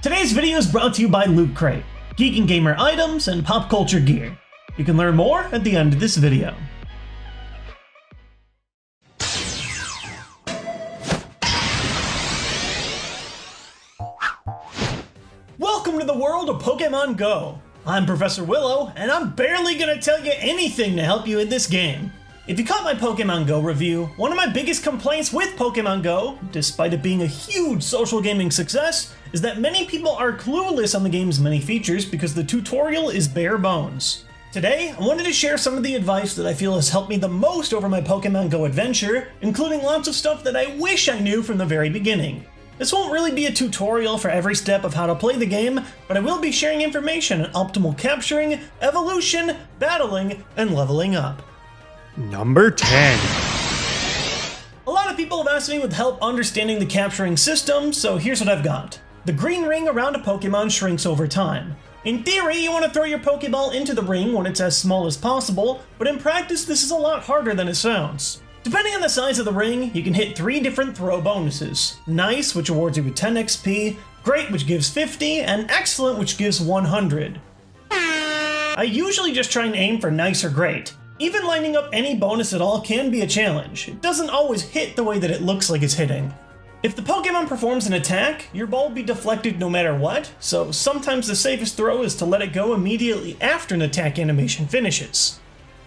Today's video is brought to you by Loot Crate, geek and gamer items and pop culture gear. You can learn more at the end of this video. Welcome to the world of Pokemon Go. I'm Professor Willow, and I'm barely gonna tell you anything to help you in this game. If you caught my Pokemon Go review, one of my biggest complaints with Pokemon Go, despite it being a huge social gaming success, is that many people are clueless on the game's many features because the tutorial is bare bones. Today, I wanted to share some of the advice that I feel has helped me the most over my Pokemon Go adventure, including lots of stuff that I wish I knew from the very beginning. This won't really be a tutorial for every step of how to play the game, but I will be sharing information on optimal capturing, evolution, battling, and leveling up. Number 10. A lot of people have asked me with help understanding the capturing system, so here's what I've got. The green ring around a Pokemon shrinks over time. In theory, you want to throw your Pokeball into the ring when it's as small as possible, but in practice this is a lot harder than it sounds. Depending on the size of the ring, you can hit 3 different throw bonuses. Nice, which awards you with 10 XP, Great, which gives 50, and Excellent, which gives 100. I usually just try and aim for Nice or Great. Even lining up any bonus at all can be a challenge. It doesn't always hit the way that it looks like it's hitting. If the Pokemon performs an attack, your ball will be deflected no matter what, so sometimes the safest throw is to let it go immediately after an attack animation finishes.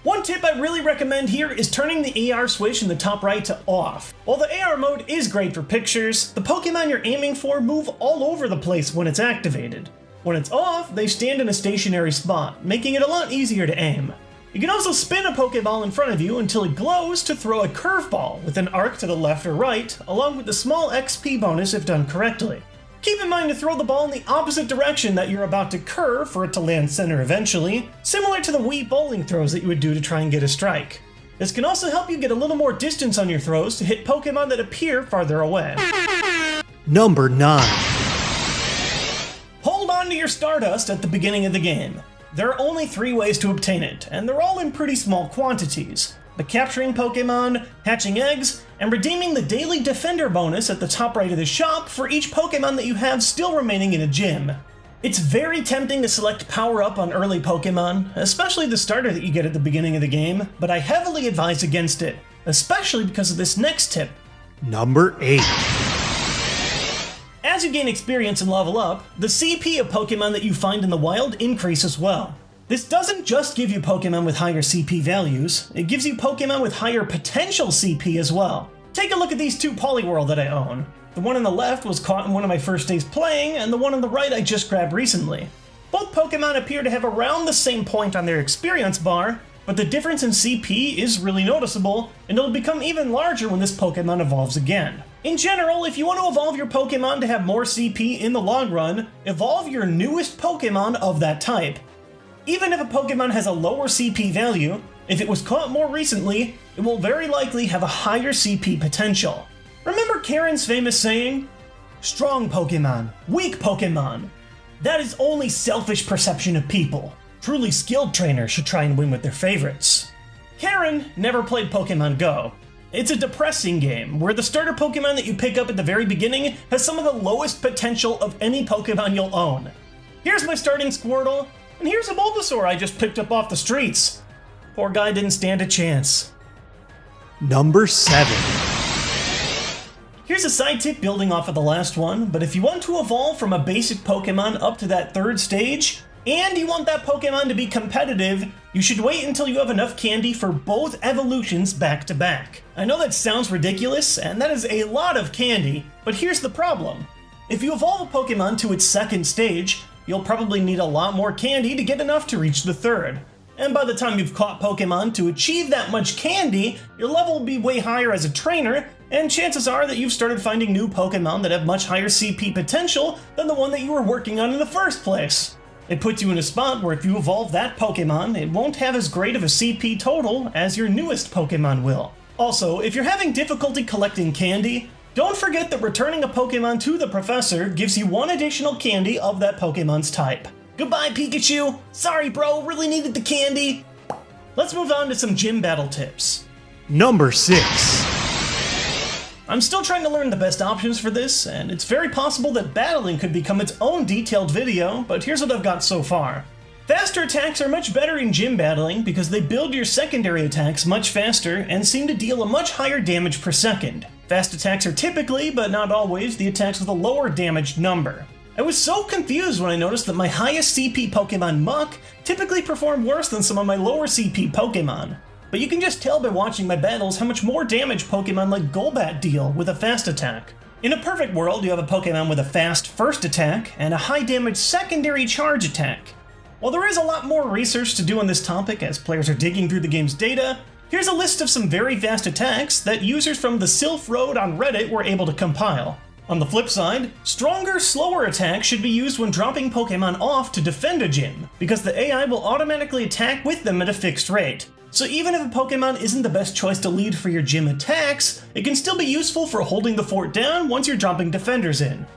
One tip I really recommend here is turning the AR switch in the top right to off. While the AR mode is great for pictures, the Pokemon you're aiming for move all over the place when it's activated. When it's off, they stand in a stationary spot, making it a lot easier to aim. You can also spin a Pokeball in front of you until it glows to throw a curveball with an arc to the left or right, along with a small XP bonus if done correctly. Keep in mind to throw the ball in the opposite direction that you're about to curve for it to land center eventually, similar to the Wii bowling throws that you would do to try and get a strike. This can also help you get a little more distance on your throws to hit Pokemon that appear farther away. Number 9. Hold on to your Stardust at the beginning of the game. There are only 3 ways to obtain it, and they're all in pretty small quantities. By capturing Pokemon, hatching eggs, and redeeming the Daily Defender bonus at the top right of the shop for each Pokemon that you have still remaining in a gym. It's very tempting to select Power Up on early Pokemon, especially the starter that you get at the beginning of the game, but I heavily advise against it, especially because of this next tip. Number 8. As you gain experience and level up, the CP of Pokemon that you find in the wild increase as well. This doesn't just give you Pokemon with higher CP values, it gives you Pokemon with higher potential CP as well. Take a look at these 2 Poliwhirl that I own. The one on the left was caught in one of my first days playing, and the one on the right I just grabbed recently. Both Pokemon appear to have around the same point on their experience bar, but the difference in CP is really noticeable, and it'll become even larger when this Pokemon evolves again. In general, if you want to evolve your Pokemon to have more CP in the long run, evolve your newest Pokemon of that type. Even if a Pokemon has a lower CP value, if it was caught more recently, it will very likely have a higher CP potential. Remember Karen's famous saying? Strong Pokemon, weak Pokemon. That is only selfish perception of people. Truly skilled trainers should try and win with their favorites. Karen never played Pokemon Go. It's a depressing game, where the starter Pokemon that you pick up at the very beginning has some of the lowest potential of any Pokemon you'll own. Here's my starting Squirtle, and here's a Bulbasaur I just picked up off the streets. Poor guy didn't stand a chance. Number 7. Here's a side tip building off of the last one, but if you want to evolve from a basic Pokemon up to that 3rd stage, and you want that Pokemon to be competitive, you should wait until you have enough candy for both evolutions back to back. I know that sounds ridiculous, and that is a lot of candy, but here's the problem. If you evolve a Pokemon to its 2nd stage, you'll probably need a lot more candy to get enough to reach the 3rd. And by the time you've caught Pokemon to achieve that much candy, your level will be way higher as a trainer, and chances are that you've started finding new Pokemon that have much higher CP potential than the one that you were working on in the first place. It puts you in a spot where if you evolve that Pokemon, it won't have as great of a CP total as your newest Pokemon will. Also, if you're having difficulty collecting candy, don't forget that returning a Pokemon to the Professor gives you 1 additional candy of that Pokemon's type. Goodbye, Pikachu! Sorry bro, really needed the candy! Let's move on to some gym battle tips. Number 6. I'm still trying to learn the best options for this, and it's very possible that battling could become its own detailed video, but here's what I've got so far. Faster attacks are much better in gym battling because they build your secondary attacks much faster and seem to deal a much higher damage per second. Fast attacks are typically, but not always, the attacks with a lower damage number. I was so confused when I noticed that my highest CP Pokemon Muk typically perform worse than some of my lower CP Pokemon. But you can just tell by watching my battles how much more damage Pokemon like Golbat deal with a fast attack. In a perfect world, you have a Pokemon with a fast first attack and a high damage secondary charge attack. While there is a lot more research to do on this topic as players are digging through the game's data, here's a list of some very fast attacks that users from the Sylph Road on Reddit were able to compile. On the flip side, stronger, slower attacks should be used when dropping Pokemon off to defend a gym, because the AI will automatically attack with them at a fixed rate. So even if a Pokemon isn't the best choice to lead for your gym attacks, it can still be useful for holding the fort down once you're dropping defenders in.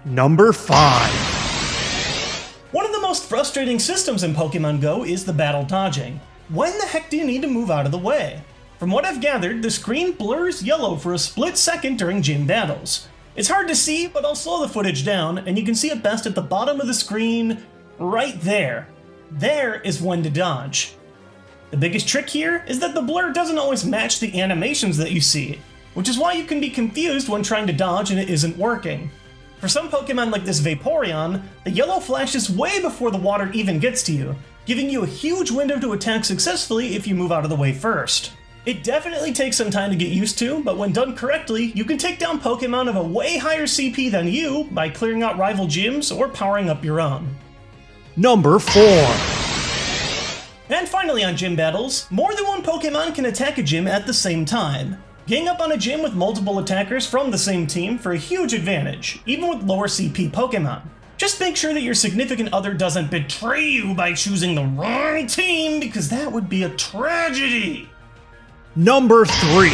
Number 5. One of the most frustrating systems in Pokemon Go is the battle dodging. When the heck do you need to move out of the way? From what I've gathered, the screen blurs yellow for a split second during gym battles. It's hard to see, but I'll slow the footage down, and you can see it best at the bottom of the screen, right there. There is when to dodge. The biggest trick here is that the blur doesn't always match the animations that you see, which is why you can be confused when trying to dodge and it isn't working. For some Pokemon like this Vaporeon, the yellow flashes way before the water even gets to you, giving you a huge window to attack successfully if you move out of the way first. It definitely takes some time to get used to, but when done correctly, you can take down Pokemon of a way higher CP than you by clearing out rival gyms or powering up your own. Number 4. And finally on gym battles, more than one Pokemon can attack a gym at the same time. Gang up on a gym with multiple attackers from the same team for a huge advantage, even with lower CP Pokemon. Just make sure that your significant other doesn't betray you by choosing the wrong team, because that would be a tragedy. Number 3.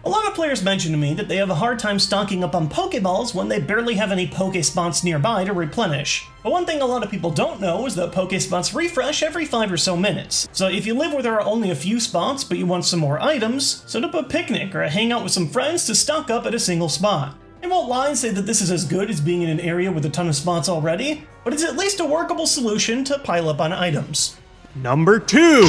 A lot of players mention to me that they have a hard time stocking up on Pokeballs when they barely have any Pokespots nearby to replenish. But one thing a lot of people don't know is that Pokespots refresh every 5 or so minutes. So if you live where there are only a few spots but you want some more items, set up a picnic or a hangout with some friends to stock up at a single spot. I won't lie and say that this is as good as being in an area with a ton of spots already, but it's at least a workable solution to pile up on items. Number 2.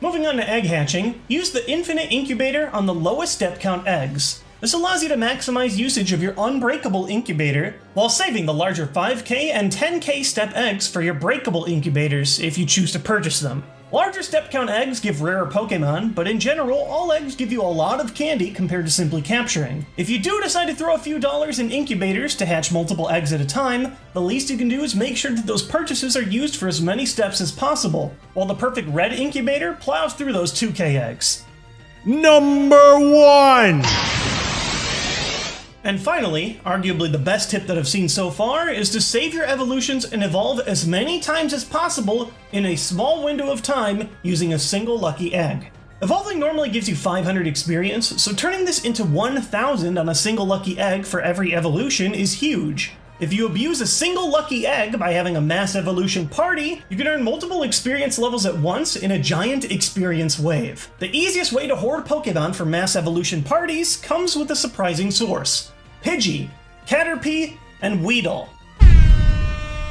Moving on to egg hatching, use the infinite incubator on the lowest step count eggs. This allows you to maximize usage of your unbreakable incubator, while saving the larger 5k and 10k step eggs for your breakable incubators if you choose to purchase them. Larger step count eggs give rarer Pokemon, but in general, all eggs give you a lot of candy compared to simply capturing. If you do decide to throw a few dollars in incubators to hatch multiple eggs at a time, the least you can do is make sure that those purchases are used for as many steps as possible, while the perfect red incubator plows through those 2k eggs. Number 1. And finally, arguably the best tip that I've seen so far is to save your evolutions and evolve as many times as possible in a small window of time using a single lucky egg. Evolving normally gives you 500 experience, so turning this into 1000 on a single lucky egg for every evolution is huge. If you abuse a single lucky egg by having a mass evolution party, you can earn multiple experience levels at once in a giant experience wave. The easiest way to hoard Pokemon for mass evolution parties comes with a surprising source: Pidgey, Caterpie, and Weedle.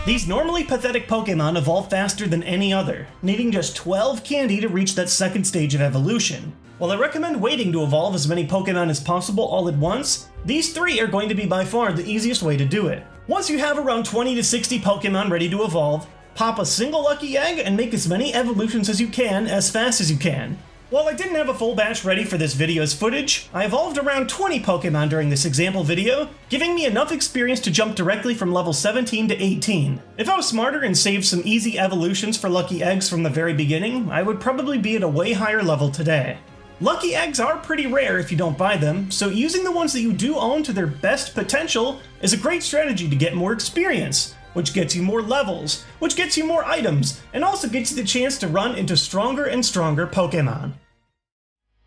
These normally pathetic Pokemon evolve faster than any other, needing just 12 candy to reach that second stage of evolution. While I recommend waiting to evolve as many Pokemon as possible all at once, these 3 are going to be by far the easiest way to do it. Once you have around 20 to 60 Pokemon ready to evolve, pop a single lucky egg and make as many evolutions as you can as fast as you can. While I didn't have a full batch ready for this video's footage, I evolved around 20 Pokemon during this example video, giving me enough experience to jump directly from level 17 to 18. If I was smarter and saved some easy evolutions for lucky eggs from the very beginning, I would probably be at a way higher level today. Lucky eggs are pretty rare if you don't buy them, so using the ones that you do own to their best potential is a great strategy to get more experience, which gets you more levels, which gets you more items, and also gets you the chance to run into stronger and stronger Pokemon.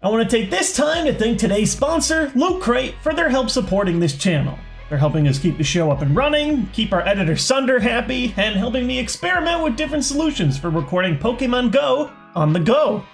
I want to take this time to thank today's sponsor, Loot Crate, for their help supporting this channel. They're helping us keep the show up and running, keep our editor Sunder happy, and helping me experiment with different solutions for recording Pokemon Go on the go.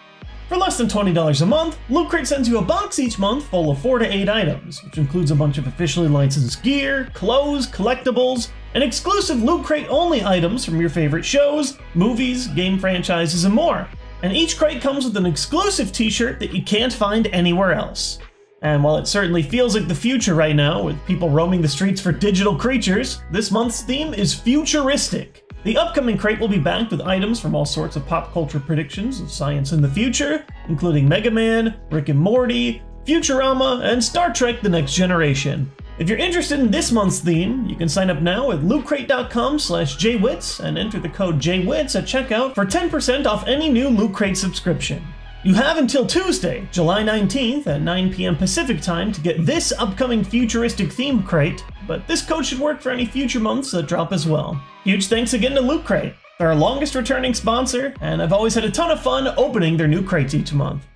For less than $20 a month, Loot Crate sends you a box each month full of 4 to 8 items, which includes a bunch of officially licensed gear, clothes, collectibles, and exclusive Loot Crate only items from your favorite shows, movies, game franchises, and more. And each crate comes with an exclusive t-shirt that you can't find anywhere else. And while it certainly feels like the future right now, with people roaming the streets for digital creatures, this month's theme is futuristic. The upcoming crate will be backed with items from all sorts of pop culture predictions of science in the future, including Mega Man, Rick and Morty, Futurama, and Star Trek The Next Generation. If you're interested in this month's theme, you can sign up now at lootcrate.com/jwits and enter the code JWITS at checkout for 10% off any new Loot Crate subscription. You have until Tuesday, July 19th at 9 p.m. Pacific time to get this upcoming futuristic theme crate, but this code should work for any future months that drop as well. Huge thanks again to Loot Crate. They're our longest returning sponsor, and I've always had a ton of fun opening their new crates each month.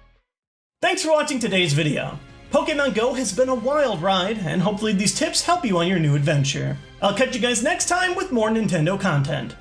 Thanks for watching today's video. Pokemon Go has been a wild ride, and hopefully these tips help you on your new adventure. I'll catch you guys next time with more Nintendo content.